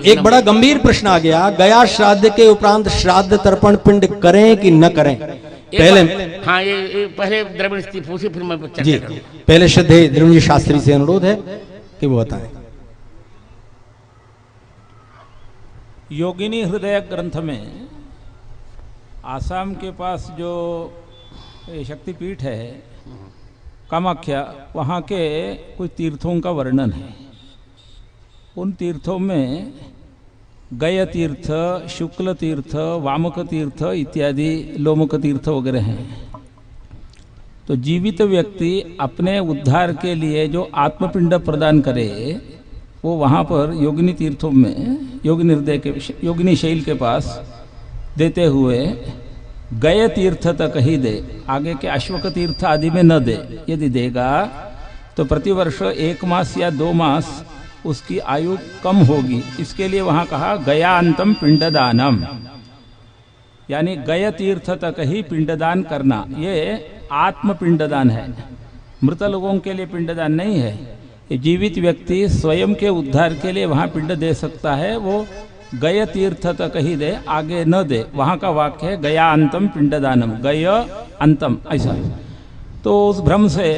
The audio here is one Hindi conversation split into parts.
एक बड़ा गंभीर प्रश्न आ गया, गया श्राद्ध के उपरांत श्राद्ध तर्पण पिंड करें कि न करें? पहले हाँ, ये पहले द्रविड़ स्थिति पूछी, फिर मैं जी, पहले श्रद्धेय द्रविड़ शास्त्री से अनुरोध है कि वो बताएं। योगिनी हृदय ग्रंथ में आसाम के पास जो शक्तिपीठ है कामाख्या, वहाँ के कुछ तीर्थों का वर्णन है। उन तीर्थों में गय तीर्थ, शुक्ल तीर्थ, वामक तीर्थ इत्यादि, लोमक तीर्थ वगैरह हैं। तो जीवित व्यक्ति अपने उद्धार के लिए जो आत्मपिंड प्रदान करे, वो वहाँ पर योगिनी तीर्थों में योगिनी हृदय के योगिनी शैल के पास देते हुए गय तीर्थ तक ही दे, आगे के अश्वक तीर्थ आदि में न दे। यदि देगा तो प्रतिवर्ष 1 मास या 2 मास उसकी आयु कम होगी। इसके लिए वहाँ कहा गयान्तम पिंडदानम, यानी गय तीर्थ तक ही पिंडदान करना। ये आत्म पिंडदान है, मृत लोगों के लिए पिंडदान नहीं है। ये जीवित व्यक्ति स्वयं के उद्धार के लिए वहाँ पिंड दे सकता है, वो गय तीर्थ तक ही दे, आगे न दे। वहाँ का वाक्य है गयान्तम पिंडदानम, गय अंतम, ऐसा। तो उस भ्रम से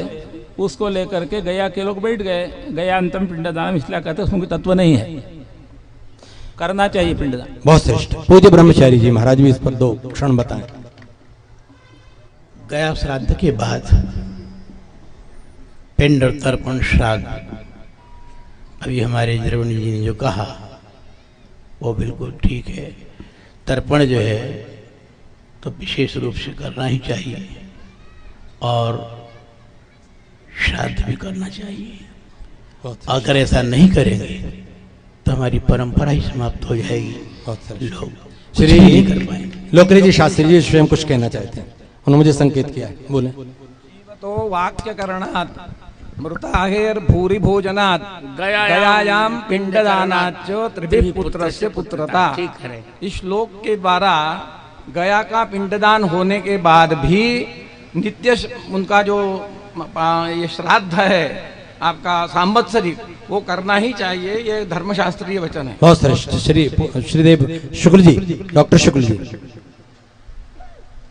उसको लेकर के गया के लोग बैठ गए, गयान्तम पिंडदानम इसलिए कहते हैं, उसमें कोई तत्व नहीं है। करना चाहिए पिंडदान। बहुत श्रेष्ठ। पूज्य ब्रह्मचारी जी महाराज भी इस पर 2 क्षण बताएं। गया श्राद्ध के बाद पिंड और तर्पण श्राद्ध, अभी हमारे द्रविड़ जी ने जो कहा वो बिल्कुल ठीक है। तर्पण जो है तो विशेष रूप से करना ही चाहिए और श्राद्ध भी करना चाहिए। अगर ऐसा नहीं करेंगे तो हमारी परंपरा ही समाप्त हो जाएगी, लोग श्री नहीं कर पाएंगे। लोकरे जी शास्त्री जी स्वयं कुछ कहना चाहते हैं, उन्होंने मुझे संकेत किया है, बोले। तो वाक्य करणात् मृताहेर भूरि भोजनात् गयायाम पिंडदानाच्च त्रिभिः पुत्रस्य पुत्रता। इस श्लोक के द्वारा गया का पिंडदान होने के बाद भी नित्य उनका जो ये श्राद्ध है आपका सांवत्सरिक, वो करना ही चाहिए। ये धर्मशास्त्रीय वचन है। बहुत श्रेष्ठ। श्रीदेव शुक्ल जी, डॉक्टर शुक्ल जी,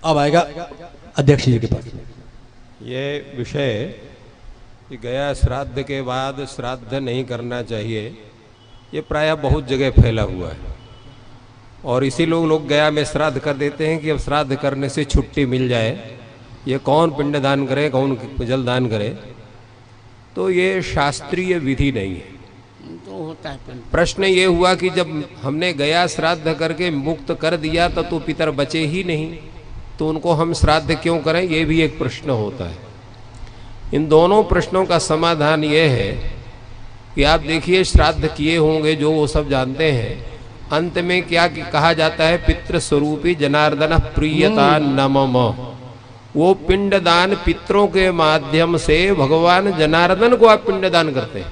अब आएगा अध्यक्ष जी के पास। ये विषय कि गया श्राद्ध के बाद श्राद्ध नहीं करना चाहिए, ये प्रायः बहुत जगह फैला हुआ है और इसी लोग गया में श्राद्ध कर देते हैं कि अब श्राद्ध करने से छुट्टी मिल जाए। ये कौन पिंडदान करे, कौन जलदान करे, तो ये शास्त्रीय विधि नहीं है। तो होता है प्रश्न ये हुआ कि जब हमने गया श्राद्ध करके मुक्त कर दिया तो पितर बचे ही नहीं, तो उनको हम श्राद्ध क्यों करें, ये भी एक प्रश्न होता है। इन दोनों प्रश्नों का समाधान ये है कि आप देखिए, श्राद्ध किए होंगे जो वो सब जानते हैं, अंत में क्या कहा जाता है, पितृस्वरूपी जनार्दन प्रियता नमम। वो पिंडदान पितरों के माध्यम से भगवान जनार्दन को आप पिंडदान करते हैं।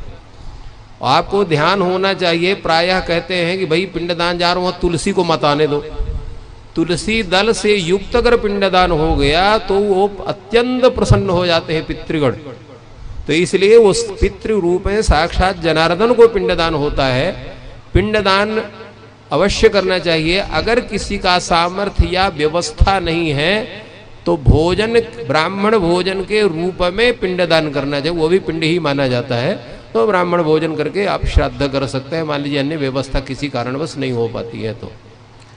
आपको ध्यान होना चाहिए, प्रायः कहते हैं कि भाई पिंडदान जा रहा हूँ, तुलसी को मत आने दो। तुलसी दल से युक्त अगर पिंडदान हो गया तो वो अत्यंत प्रसन्न हो जाते हैं पितृगण। तो इसलिए उस पितृ रूप में साक्षात जनार्दन को पिंडदान होता है। पिंडदान अवश्य करना चाहिए। अगर किसी का सामर्थ्य या व्यवस्था नहीं है तो भोजन, ब्राह्मण भोजन के रूप में पिंडदान करना चाहिए, वो भी पिंड ही माना जाता है। तो ब्राह्मण भोजन करके आप श्राद्ध कर सकते हैं। मान लीजिए अन्य व्यवस्था किसी कारणवश नहीं हो पाती है, तो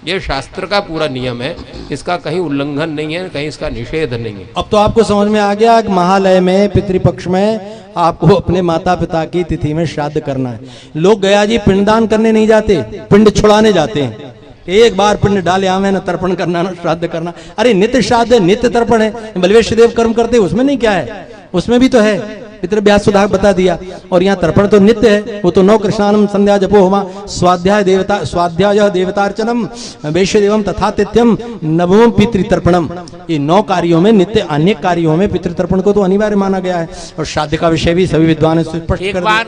ये शास्त्र का पूरा नियम है, इसका कहीं उल्लंघन नहीं है, कहीं इसका निषेध नहीं है। अब तो आपको समझ में आ गया कि महालय में पितृपक्ष में आपको अपने माता पिता की तिथि में श्राद्ध करना है। लोग गया जी पिंडदान करने नहीं जाते, पिंड छुड़ाने जाते हैं। एक बार पिंड डाले आवे न तर्पण करना न श्राद्ध करना। अरे नित्य श्राद्ध है, नित्य तर्पण है। बलवेश देव कर्म करते उसमें नहीं क्या है, उसमें भी तो है। पितृव्यास सुधा बता दिया। और यहाँ तर्पण तो नित्य है, वो तो 9 कृष्णानम संध्या जपो होमा स्वाध्याय देवतार्चनम वैश्य देवम तथा तिथ्यम नवम पितृतर्पणम। ये 9 कार्यों में नित्य अनेक कार्यों में पितृतर्पण को तो अनिवार्य माना गया है। और श्राद्ध का विषय भी सभी विद्वान स्पष्ट कर दिया।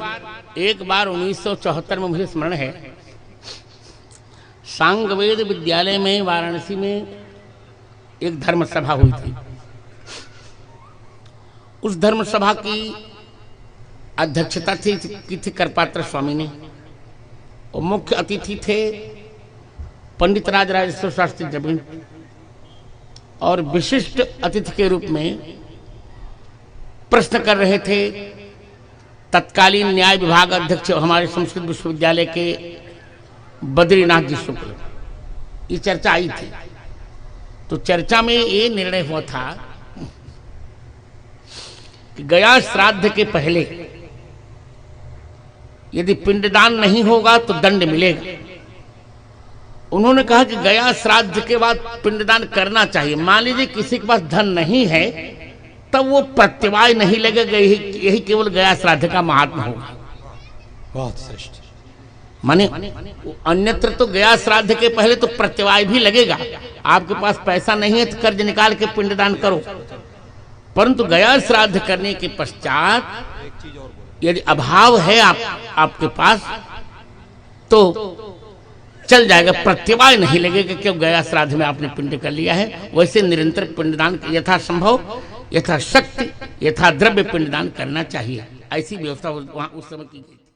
एक बार 1974 में मुझे स्मरण है, सांगवेद विद्यालय में वाराणसी में एक धर्म सभा हुई थी। उस धर्म सभा की अध्यक्षता की थी करपात्र स्वामी ने, और मुख्य अतिथि थे पंडित राजराजेश्वर शास्त्री द्रविड़, और विशिष्ट अतिथि के रूप में प्रश्न कर रहे थे तत्कालीन न्याय विभाग अध्यक्ष हमारे संस्कृत विश्वविद्यालय के बद्रीनाथ जी शुक्ल। ये चर्चा आई थी, तो चर्चा में ये निर्णय हुआ था कि गया श्राद्ध के पहले यदि पिंडदान नहीं होगा तो दंड मिलेगा। उन्होंने कहा कि गया श्राद्ध के बाद पिंडदान करना चाहिए। मान लीजिए किसी के पास धन नहीं है तब वो प्रत्यवाय नहीं लगेगा, यही केवल गया श्राद्ध का महात्मा होगा। बहुत श्रेष्ठ। माने अन्यत्र तो गया श्राद्ध के पहले तो प्रत्यवाय भी लगेगा। आपके पास पैसा नहीं है तो कर्ज निकाल के पिंडदान करो, परंतु गया श्राद्ध करने के पश्चात यदि अभाव है आपके पास तो चल जाएगा, प्रत्यवाय नहीं लगेगा क्यों गया श्राद्ध में आपने पिंड कर लिया है। वैसे निरंतर पिंडदान यथासंभव, यथाशक्ति, यथा द्रव्य पिंडदान करना चाहिए। ऐसी व्यवस्था वहां उस समय की गई।